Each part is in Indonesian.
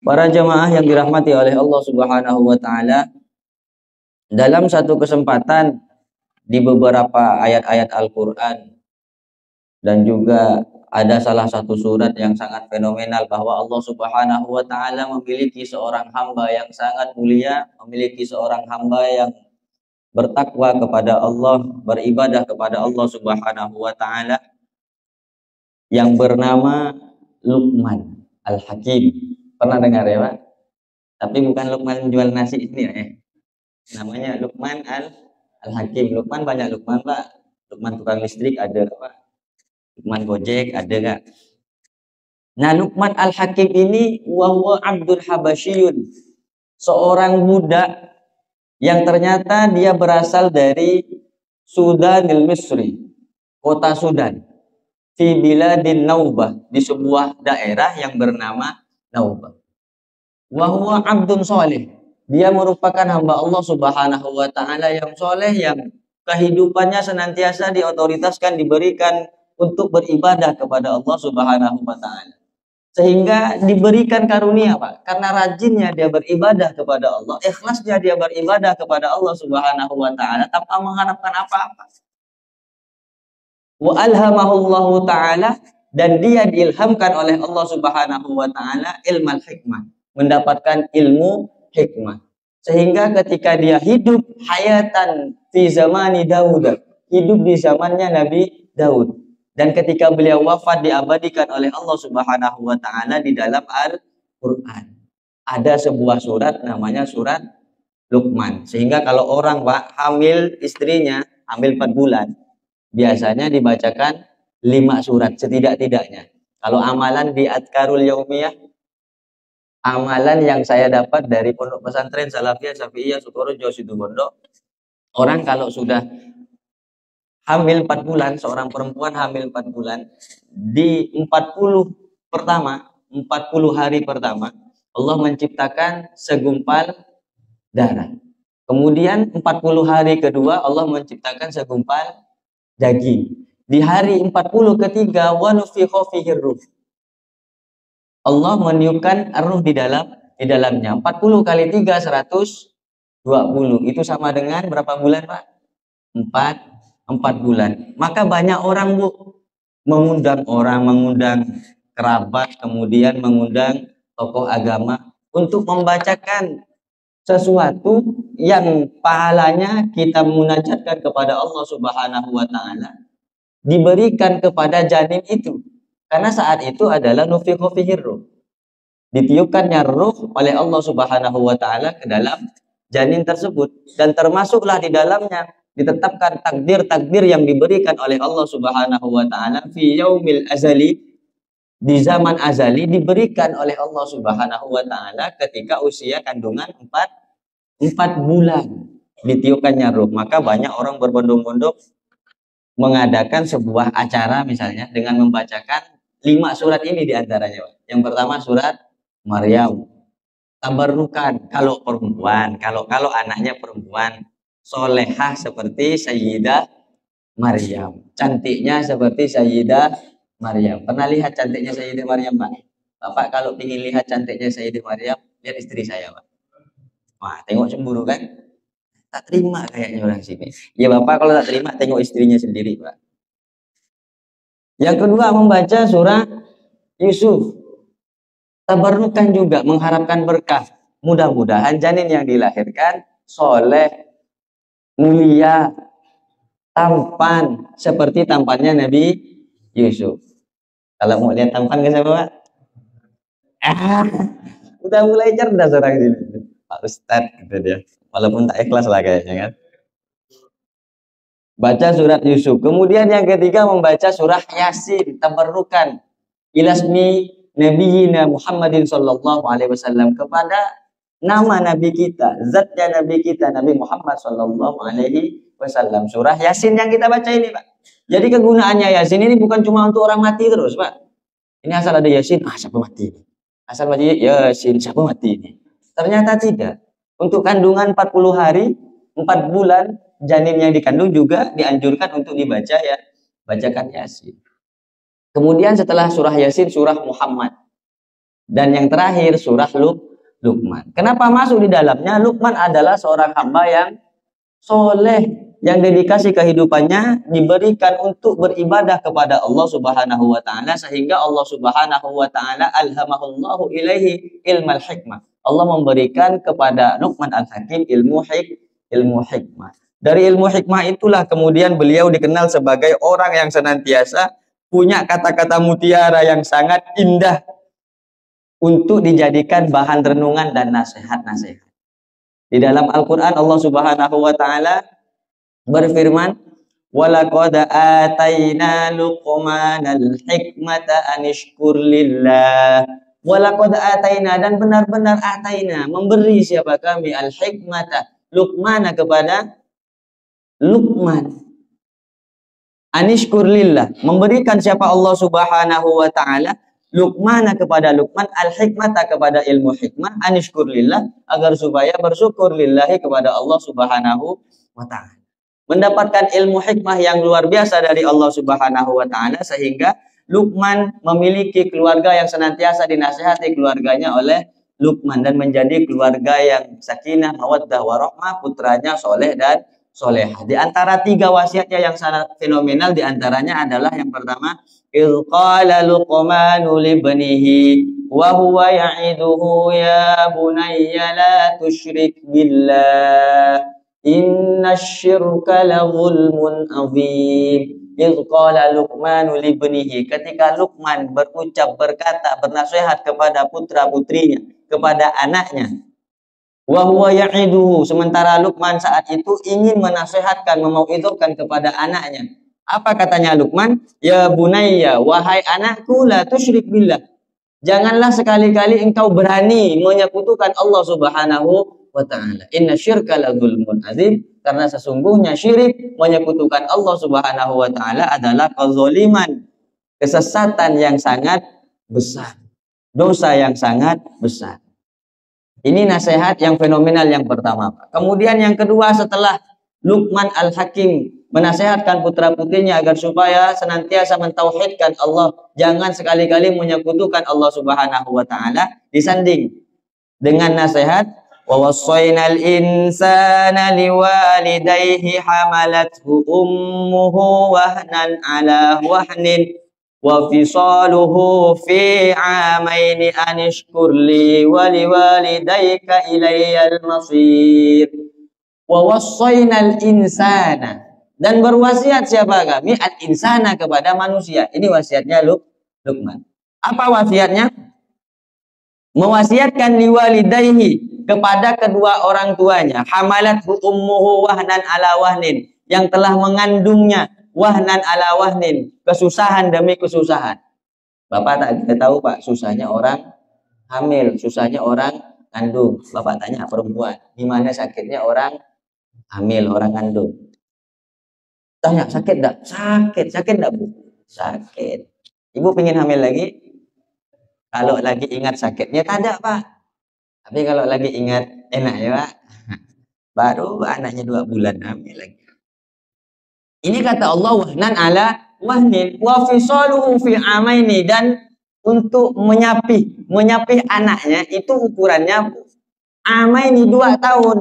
Para jamaah yang dirahmati oleh Allah Subhanahu wa taala, dalam satu kesempatan di beberapa ayat-ayat Al-Qur'an dan juga ada salah satu surat yang sangat fenomenal bahwa Allah Subhanahu wa taala memiliki seorang hamba yang sangat mulia, memiliki seorang hamba yang bertakwa kepada Allah, beribadah kepada Allah Subhanahu wa taala yang bernama Luqman Al-Hakim. Pernah dengar ya, Pak? Tapi bukan Luqman jual nasi ini ya. Namanya Luqman Al-Hakim. Luqman banyak Luqman, Pak. Luqman tukang listrik ada, Pak. Luqman Gojek ada, Kak. Nah, Luqman Al-Hakim ini huwa Abdul Habasyiyun. Seorang budak yang ternyata dia berasal dari Sudanil Misri, kota Sudan. Fi biladin Naubah, di sebuah daerah yang bernama Naubah. Wa huwa abdun soleh. Dia merupakan hamba Allah Subhanahu wa taala yang soleh, yang kehidupannya senantiasa diotoritaskan, diberikan untuk beribadah kepada Allah Subhanahu wa taala. Sehingga diberikan karunia, Pak, karena rajinnya dia beribadah kepada Allah, ikhlasnya dia beribadah kepada Allah Subhanahu wa taala tanpa mengharapkan apa-apa. Wa alhamahullahu ta'ala, dan dia diilhamkan oleh Allah Subhanahu wa ta'ala ilmal hikmah, mendapatkan ilmu hikmah, sehingga ketika dia hidup hayatan fi zamani Daud, hidup di zamannya Nabi Daud, dan ketika beliau wafat diabadikan oleh Allah Subhanahu wa ta'ala di dalam Al-Quran. Ada sebuah surat namanya surat Luqman, sehingga kalau orang, Pak, hamil istrinya, hamil 4 bulan, biasanya dibacakan 5 surat setidak-tidaknya. Kalau amalan di Adkarul Yaumiyah, amalan yang saya dapat dari Pondok Pesantren Salafiyah Syafi'iyah Sukorejo Situbondo, orang kalau sudah hamil 4 bulan, seorang perempuan hamil 4 bulan, di 40 hari pertama, Allah menciptakan segumpal darah. Kemudian 40 hari kedua, Allah menciptakan segumpal daging. Di hari 40 ketiga, wa nufikha fihi ruh, Allah meniupkan ruh di dalamnya. 40 kali 3 120. Itu sama dengan berapa bulan, Pak? 4 bulan. Maka banyak orang, Bu, mengundang kerabat, kemudian mengundang tokoh agama untuk membacakan sesuatu yang pahalanya kita munajatkan kepada Allah Subhanahu wa taala diberikan kepada janin itu. Karena saat itu adalah nufikha fihi ruh. Ditiupkannya ruh oleh Allah Subhanahu wa taala ke dalam janin tersebut, dan termasuklah di dalamnya ditetapkan takdir-takdir yang diberikan oleh Allah Subhanahu wa taala fi yaumil azali, di zaman azali diberikan oleh Allah Subhanahu wa taala ketika usia kandungan 4 bulan ditiupkannya ruh. Maka banyak orang berbondong-bondong mengadakan sebuah acara misalnya dengan membacakan 5 surat ini diantaranya. Yang pertama surat Maryam, tabarrukan kalau perempuan, kalau anaknya perempuan, solehah seperti Sayyidah Maryam, cantiknya seperti Sayyidah Maryam. Pernah lihat cantiknya Sayyidah Maryam, Pak? Bapak kalau ingin lihat cantiknya Sayyidah Maryam, lihat istri saya, Pak. Wah, tengok cemburu kan? Tak terima kayaknya orang sini. Ya Bapak kalau tak terima, tengok istrinya sendiri, Pak. Yang kedua, membaca surah Yusuf. Tabarrukan juga, mengharapkan berkah. Mudah-mudahan janin yang dilahirkan soleh, mulia, tampan seperti tampannya Nabi Yusuf. Kalau mau lihat tampan ke siapa, Pak? Udah mulai cerdas orang sini. Pak Ustadz, gitu dia. Walaupun tak ikhlas lah kayaknya kan. Baca surat Yusuf. Kemudian yang ketiga membaca surah Yasin. Tabarrukan ilasmi nabiyina Muhammadin sallallahu alaihi wasallam, kepada nama nabi kita, zatnya nabi kita, Nabi Muhammad sallallahu alaihi wasallam. Surah Yasin yang kita baca ini, Pak. Jadi kegunaannya Yasin ini bukan cuma untuk orang mati terus, Pak. Ini asal ada Yasin, siapa mati ini? Asal baca Yasin, siapa mati ini? Ternyata tidak. Untuk kandungan 40 hari, 4 bulan, janin yang dikandung juga dianjurkan untuk dibaca ya, bacakan Yasin. Kemudian setelah surah Yasin, surah Muhammad. Dan yang terakhir surah Luqman. Kenapa masuk di dalamnya? Luqman adalah seorang hamba yang soleh, yang dedikasi kehidupannya diberikan untuk beribadah kepada Allah Subhanahu wa taala, sehingga Allah Subhanahu wa taala alhamahullahu ilaihi ilmal hikmah. Allah memberikan kepada Luqman Al-Hakim ilmu hikmah. Dari ilmu hikmah itulah kemudian beliau dikenal sebagai orang yang senantiasa punya kata-kata mutiara yang sangat indah untuk dijadikan bahan renungan dan nasihat-nasihat. Di dalam Al-Quran Allah Subhanahu wa taala berfirman, "Walaqad ataina Luqmanal hikmata anishkur lillah." Walaqad ataina, dan benar-benar ataina, memberi siapa kami al-hikmata, Luqmana, kepada Luqman. Anishkur lillah, memberikan siapa Allah Subhanahu wa taala Luqmana kepada Luqman, al-hikmata kepada ilmu hikmah, anishkur lillah, agar supaya bersyukur lillahi kepada Allah Subhanahu wa taala. Mendapatkan ilmu hikmah yang luar biasa dari Allah Subhanahu wa taala, sehingga Luqman memiliki keluarga yang senantiasa dinasihati keluarganya oleh Luqman, dan menjadi keluarga yang sakinah, mawaddah, warahmah, putranya soleh dan solehah. Di antara 3 wasiatnya yang sangat fenomenal, di antaranya adalah yang pertama, idz qala Luqmanu libnihi wa huwa ya'iduhu ya bunayya la tusyrik billah innasyirka la zulmun azim. Idz qala Luqmanu libnihi, ketika Luqman berucap, berkata, bernasihat kepada putra-putrinya, kepada anaknya. Wa huwa ya'iduhu, sementara Luqman saat itu ingin menasihatkan, memauidhahkan kepada anaknya. Apa katanya Luqman? Ya bunayya, wahai anakku, la tusyrik billah. Janganlah sekali-kali engkau berani menyekutukan Allah Subhanahu wa ta'ala. Inna syirka la zulmun azim, karena sesungguhnya syirik, menyekutukan Allah Subhanahu wa ta'ala, adalah kezaliman, kesesatan yang sangat besar, dosa yang sangat besar. Ini nasihat yang fenomenal yang pertama. Kemudian yang kedua, setelah Luqman Al-Hakim menasihatkan putra-putrinya agar supaya senantiasa mentauhidkan Allah, jangan sekali-kali menyekutukan Allah Subhanahu wa ta'ala, disanding dengan nasihat, wa wassaynal insana liwalidayhi hamalathu ummuhu wahnan ala wahnin wa fisaluhu fi 'amaini anishkur li wa liwalidayka ilayyal masir. Wa wassaynal insana, dan berwasiat siapa kami? Al-insana, kepada manusia. Ini wasiatnya Luqman. Apa wasiatnya? Mewasiatkan liwalidayhi, kepada kedua orang tuanya, hamalat ummuhu wahnan ala wahnin, yang telah mengandungnya, wahnan ala wahnin, kesusahan demi kesusahan. Bapak tak kita tahu Pak, susahnya orang hamil, susahnya orang kandung. Bapak tanya perempuan, gimana sakitnya orang hamil, orang kandung? Tanya, sakit enggak? Sakit enggak Bu? Sakit. Ibu pengen hamil lagi? Kalau lagi ingat sakitnya, tak ada Pak. Tapi kalau lagi ingat enak ya Pak, baru anaknya 2 bulan hamil lagi. Ini kata Allah, wahnan ala wahnin wa fisaluhu fi amaini, dan untuk menyapih anaknya itu ukurannya amaini, 2 tahun.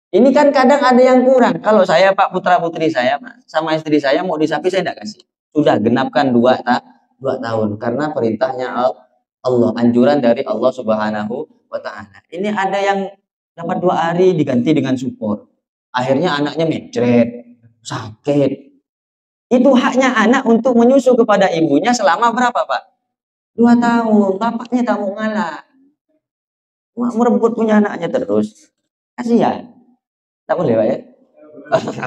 Ini kan kadang ada yang kurang. Kalau saya Pak, putra-putri saya Pak, sama istri saya mau disapi, saya tidak kasih. Sudah genapkan 2 tahun, karena perintahnya Allah, anjuran dari Allah Subhanahu wa ta'ala. Ini ada yang dapat 2 hari diganti dengan support. Akhirnya anaknya mencret, sakit. Itu haknya anak untuk menyusu kepada ibunya selama berapa Pak? 2 tahun. Bapaknya tak mau ngalah, merebut punya anaknya terus. Kasihan. Tak boleh Pak ya?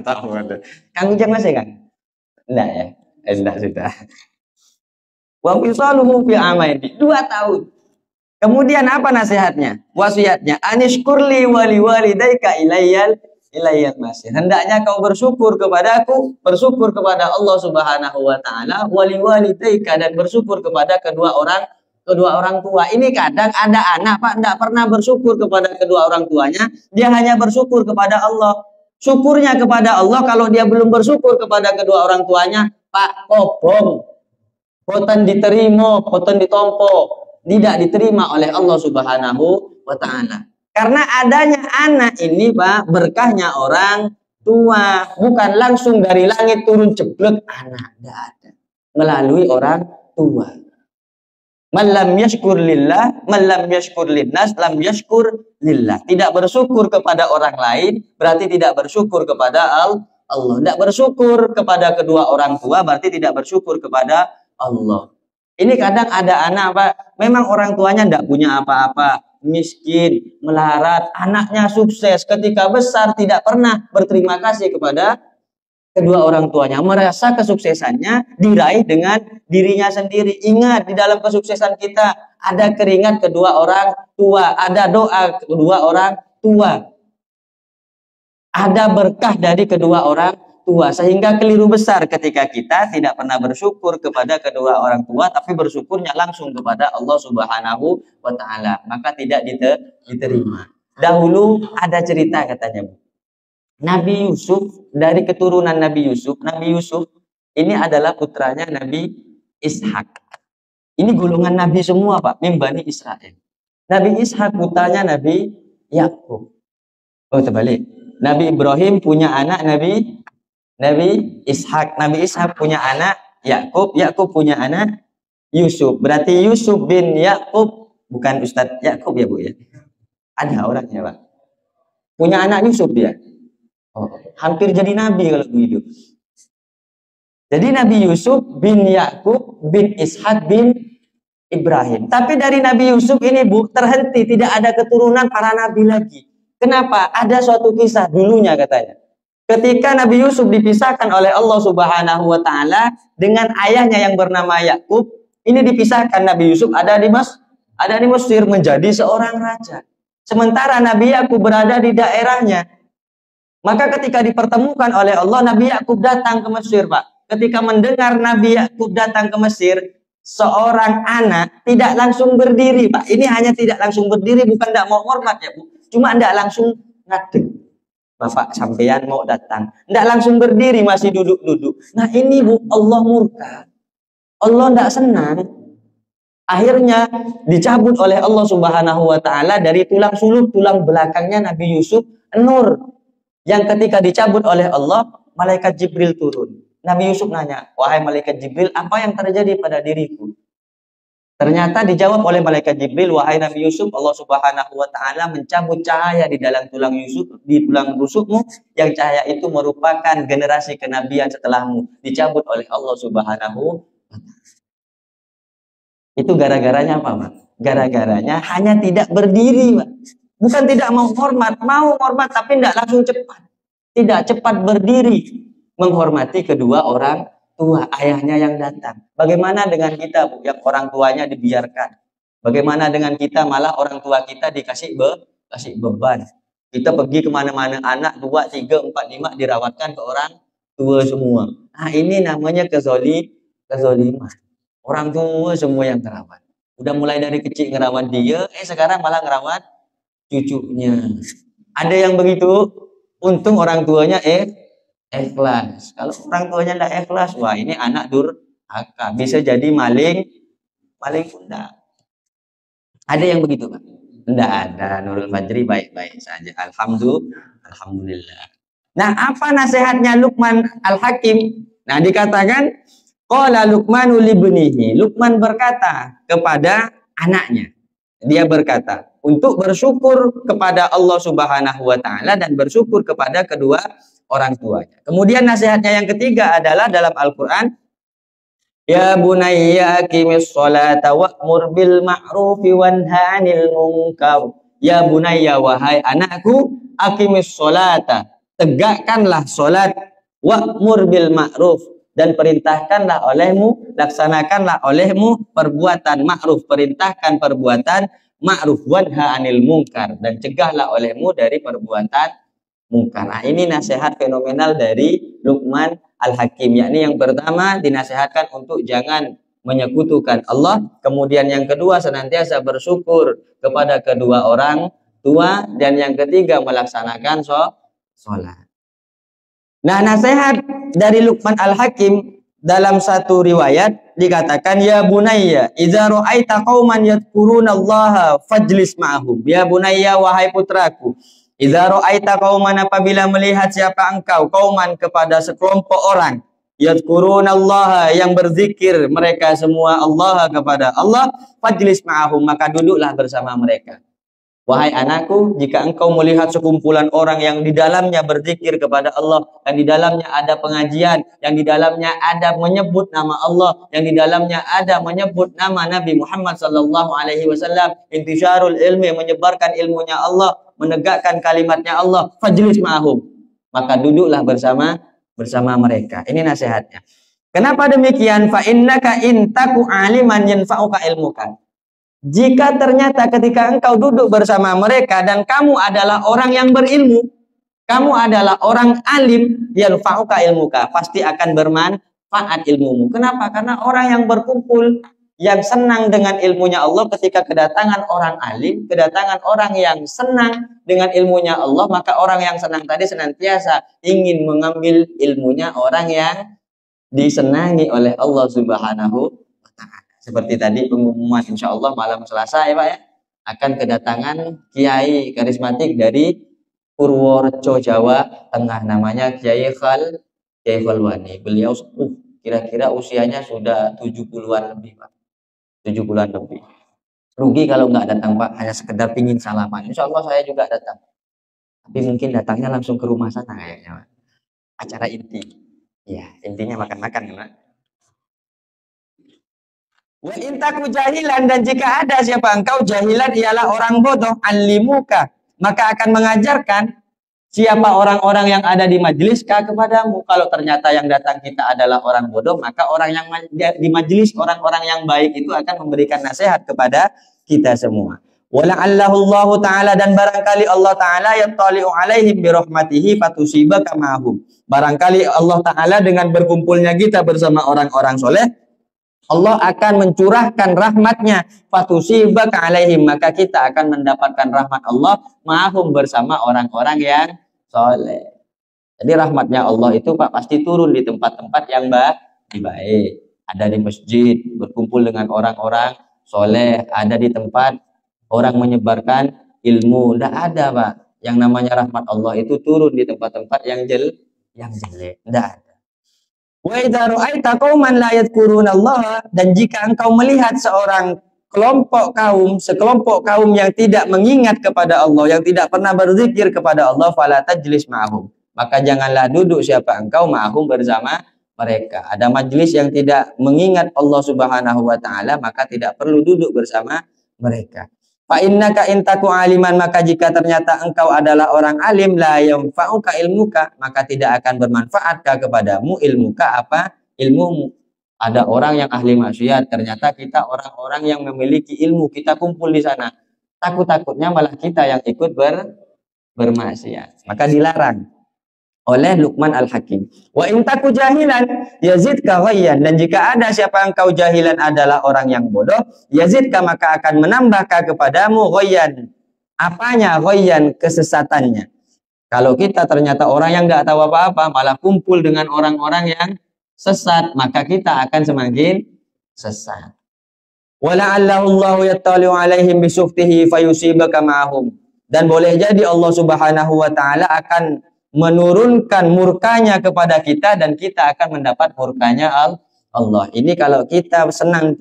Tak boleh. Kang Ujang masih kan? Enggak ya? Enggak, sudah. Wa fisaluhu fi amaini, 2 tahun. Kemudian apa nasihatnya? Wasiatnya, anishkurli wa liwalidayka ilayyal masir. Hendaknya kau bersyukur kepadaku, bersyukur kepada Allah Subhanahu wa ta'ala, wa liwalidayka, dan bersyukur kepada kedua orang tua. Ini kadang ada anak Pak, tidak pernah bersyukur kepada kedua orang tuanya, dia hanya bersyukur kepada Allah. Syukurnya kepada Allah, kalau dia belum bersyukur kepada kedua orang tuanya, Pak, kobong, boten diterima, boten ditompo. tidak diterima oleh Allah Subhanahu wa Ta'ala. Karena adanya anak ini, Pak, berkahnya orang tua, bukan langsung dari langit turun ceblek anak, tidak ada, melalui orang tua. Man lam yashkur lillah, man lam yashkur linnas, lam yashkur lillah. Tidak bersyukur kepada orang lain berarti tidak bersyukur kepada Allah. Tidak bersyukur kepada kedua orang tua berarti tidak bersyukur kepada Allah. Ini kadang ada anak, Pak, memang orang tuanya tidak punya apa-apa, miskin, melarat, anaknya sukses, ketika besar tidak pernah berterima kasih kepada kedua orang tuanya, merasa kesuksesannya diraih dengan dirinya sendiri. Ingat, di dalam kesuksesan kita ada keringat kedua orang tua, ada doa kedua orang tua, ada berkah dari kedua orang tua, sehingga keliru besar ketika kita tidak pernah bersyukur kepada kedua orang tua, tapi bersyukurnya langsung kepada Allah Subhanahu wa Ta'ala, maka tidak diterima. Dahulu ada cerita katanya, Bu. Nabi Yusuf, dari keturunan Nabi Yusuf ini adalah putranya Nabi Ishak. Ini golongan Nabi semua, Pak, min Bani Israel. Nabi Ishak putranya Nabi Yakub. Oh, terbalik. Nabi Ibrahim punya anak Nabi Ishak. Nabi Ishak punya anak Yakub. Yakub punya anak Yusuf. Berarti Yusuf bin Yakub, bukan Ustadz Yakub ya, Bu ya. Ada orangnya, Pak. Punya anak Yusuf dia. Oh, hampir jadi nabi kalau begitu. Jadi Nabi Yusuf bin Yakub bin Ishak bin Ibrahim. Tapi dari Nabi Yusuf ini, Bu, terhenti, tidak ada keturunan para nabi lagi. Kenapa? Ada suatu kisah dulunya katanya. Ketika Nabi Yusuf dipisahkan oleh Allah Subhanahu wa Ta'ala dengan ayahnya yang bernama Yakub, ini dipisahkan. Nabi Yusuf ada di Mesir menjadi seorang raja. Sementara Nabi Yakub berada di daerahnya. Maka ketika dipertemukan oleh Allah, Nabi Yakub datang ke Mesir, Pak. Ketika mendengar Nabi Yakub datang ke Mesir, seorang anak tidak langsung berdiri, Pak. Ini hanya tidak langsung berdiri, bukan tidak mau hormat ya, Bu. Cuma tidak langsung ngadeg. Bapak sampean mau datang, tidak langsung berdiri, masih duduk-duduk. Nah ini, Bu, Allah murka. Allah tidak senang. Akhirnya dicabut oleh Allah Subhanahu wa Ta'ala dari tulang suluk, tulang belakangnya Nabi Yusuf, nur. Yang ketika dicabut oleh Allah, malaikat Jibril turun. Nabi Yusuf nanya, wahai malaikat Jibril, apa yang terjadi pada diriku? Ternyata dijawab oleh malaikat Jibril, wahai Nabi Yusuf, Allah Subhanahu wa Ta'ala mencabut cahaya di dalam tulang Yusuf, di tulang rusukmu, yang cahaya itu merupakan generasi kenabian setelahmu, dicabut oleh Allah Subhanahu wa Ta'ala. Itu gara-garanya apa, Pak? Gara-garanya hanya tidak berdiri, Pak. Bukan tidak mau hormat tapi tidak langsung cepat. Tidak cepat berdiri menghormati kedua orang tua, ayahnya yang datang. Bagaimana dengan kita, Bu, yang orang tuanya dibiarkan? Bagaimana dengan kita malah orang tua kita dikasih beban? Kita pergi kemana-mana, anak 2, 3, 4, 5 dirawatkan ke orang tua semua. Nah ini namanya kezoliman. Orang tua semua yang terawat. Udah mulai dari kecil ngerawat dia, sekarang malah ngerawat cucunya. Ada yang begitu, untung orang tuanya ikhlas. Kalau orang tuanya tidak ikhlas, wah ini anak durhaka, bisa jadi maling bunda. Ada yang begitu, Pak? Tidak ada. Nurul Fajri baik-baik saja. Alhamdulillah. Nah, apa nasihatnya Luqman Al-Hakim? Nah, dikatakan qala Luqmanu libnihi. Luqman berkata kepada anaknya. Dia berkata, untuk bersyukur kepada Allah Subhanahu wa Ta'ala dan bersyukur kepada kedua orang tuanya. Kemudian nasihatnya yang ketiga adalah dalam Al-Quran, ya bunayya aqimis sholata wa'mur bil ma'rufi wanha 'anil munkar. Ya bunayya, wahai anakku, aqimis sholata, tegakkanlah salat, wa'mur bil ma'ruf, dan perintahkanlah olehmu, laksanakanlah olehmu perbuatan ma'ruf, perintahkan perbuatan ma'ruf, wanha 'anil munkar, dan cegahlah olehmu dari perbuatan mungkar. Nah, ini nasihat fenomenal dari Luqman Al-Hakim, yakni yang pertama dinasihatkan untuk jangan menyekutukan Allah, kemudian yang kedua senantiasa bersyukur kepada kedua orang tua, dan yang ketiga melaksanakan sholat. Nah, nasihat dari Luqman Al-Hakim dalam satu riwayat dikatakan ya bunayya idza ra'aita qauman yadhkurunallaha fajlis ma'ahum. Ya bunayya, wahai putraku, idza ra'aita qauman, apabila melihat siapa engkau, qauman kepada sekelompok orang, yadhkurunallaha yang berzikir mereka semua Allah kepada Allah, fajlis ma'ahum, maka duduklah bersama mereka. Wahai anakku, jika engkau melihat sekumpulan orang yang di dalamnya berzikir kepada Allah, yang di dalamnya ada pengajian, yang di dalamnya ada menyebut nama Allah, yang di dalamnya ada menyebut nama Nabi Muhammad sallallahu alaihi wasallam, intisyarul ilmi, menyebarkan ilmunya Allah, menegakkan kalimatnya Allah, fajlis ma'ahum, maka duduklah bersama mereka. Ini nasihatnya. Kenapa demikian? Fa innaka in taku aliman yanfa'uka ilmuka. Jika ternyata ketika engkau duduk bersama mereka dan kamu adalah orang yang berilmu, kamu adalah orang alim, yanfa'uka ilmuka, pasti akan bermanfaat ilmumu. Kenapa? Karena orang yang berkumpul, yang senang dengan ilmunya Allah, ketika kedatangan orang alim, kedatangan orang yang senang dengan ilmunya Allah, maka orang yang senang tadi senantiasa ingin mengambil ilmunya orang yang disenangi oleh Allah Subhanahu. Seperti tadi pengumuman insya Allah malam Selasa ya Pak ya, akan kedatangan kiai karismatik dari Purworejo, Jawa Tengah, namanya Kiai Khalwani. Beliau kira-kira usianya sudah 70-an lebih Pak, 70-an lebih. Rugi kalau nggak datang Pak, hanya sekedar pingin salaman. Insya Allah saya juga datang, tapi mungkin datangnya langsung ke rumah sana kayaknya Pak. Acara inti, ya intinya makan-makan ya Pak. Wa intaku jahilan, dan jika ada siapa engkau jahilan ialah orang bodoh, alimuka, maka akan mengajarkan siapa orang-orang yang ada di majelis kepadamu. Kalau ternyata yang datang kita adalah orang bodoh, maka orang yang di majelis, orang-orang yang baik itu akan memberikan nasihat kepada kita semua. Wala'allahu ta'ala, dan barangkali Allah ta'ala yattali'u alaihim birahmatihi fatusibaka ma'hum. Barangkali Allah ta'ala dengan berkumpulnya kita bersama orang-orang soleh, Allah akan mencurahkan rahmatnya, fatusibaka alaihim, maka kita akan mendapatkan rahmat Allah ma'hum, bersama orang-orang yang soleh. Jadi rahmatnya Allah itu Pak pasti turun di tempat-tempat yang baik. Ada di masjid berkumpul dengan orang-orang soleh, ada di tempat orang menyebarkan ilmu. Tidak ada Pak yang namanya rahmat Allah itu turun di tempat-tempat yang jelek. Tidak ada. Wa idza ra'aita qauman la yadhkurunallaha, dan jika engkau melihat sekelompok kaum yang tidak mengingat kepada Allah, yang tidak pernah berzikir kepada Allah, fala tajlis ma'hum, maka janganlah duduk siapa engkau ma'hum, bersama mereka. Ada majelis yang tidak mengingat Allah Subhanahu wa taala, maka tidak perlu duduk bersama mereka. Fa innaka in taku aliman, maka jika ternyata engkau adalah orang alim, la yanfa'uka ilmuka, maka tidak akan bermanfaat kepadamu ilmuka, apa ilmumu. Ada orang yang ahli maksiat, ternyata kita orang-orang yang memiliki ilmu, kita kumpul di sana, takut-takutnya malah kita yang ikut bermaksiat, maka dilarang oleh Luqman Al-Hakim. Wa in taku jahilan yazidka ghayyan, dan jika ada siapa engkau jahilan adalah orang yang bodoh, yazidka, maka akan menambahkan kepadamu ghayyan. Apanya ghayyan? Kesesatannya. Kalau kita ternyata orang yang nggak tahu apa-apa malah kumpul dengan orang-orang yang sesat, maka kita akan semakin sesat. Wala'allahu Allahu yattali'u alaihim bisuftihi fayusibaka ma'ahum, dan boleh jadi Allah Subhanahu wa taala akan menurunkan murkanya kepada kita, dan kita akan mendapat murkanya Allah. Ini kalau kita senang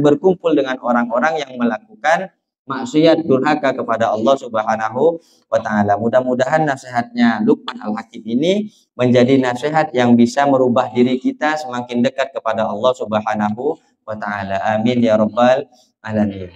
berkumpul dengan orang-orang yang melakukan maksiat, durhaka kepada Allah Subhanahu wa taala. Mudah-mudahan nasihatnya Luqman Al-Hakim ini menjadi nasihat yang bisa merubah diri kita semakin dekat kepada Allah Subhanahu wa taala. Amin ya rabbal alamin.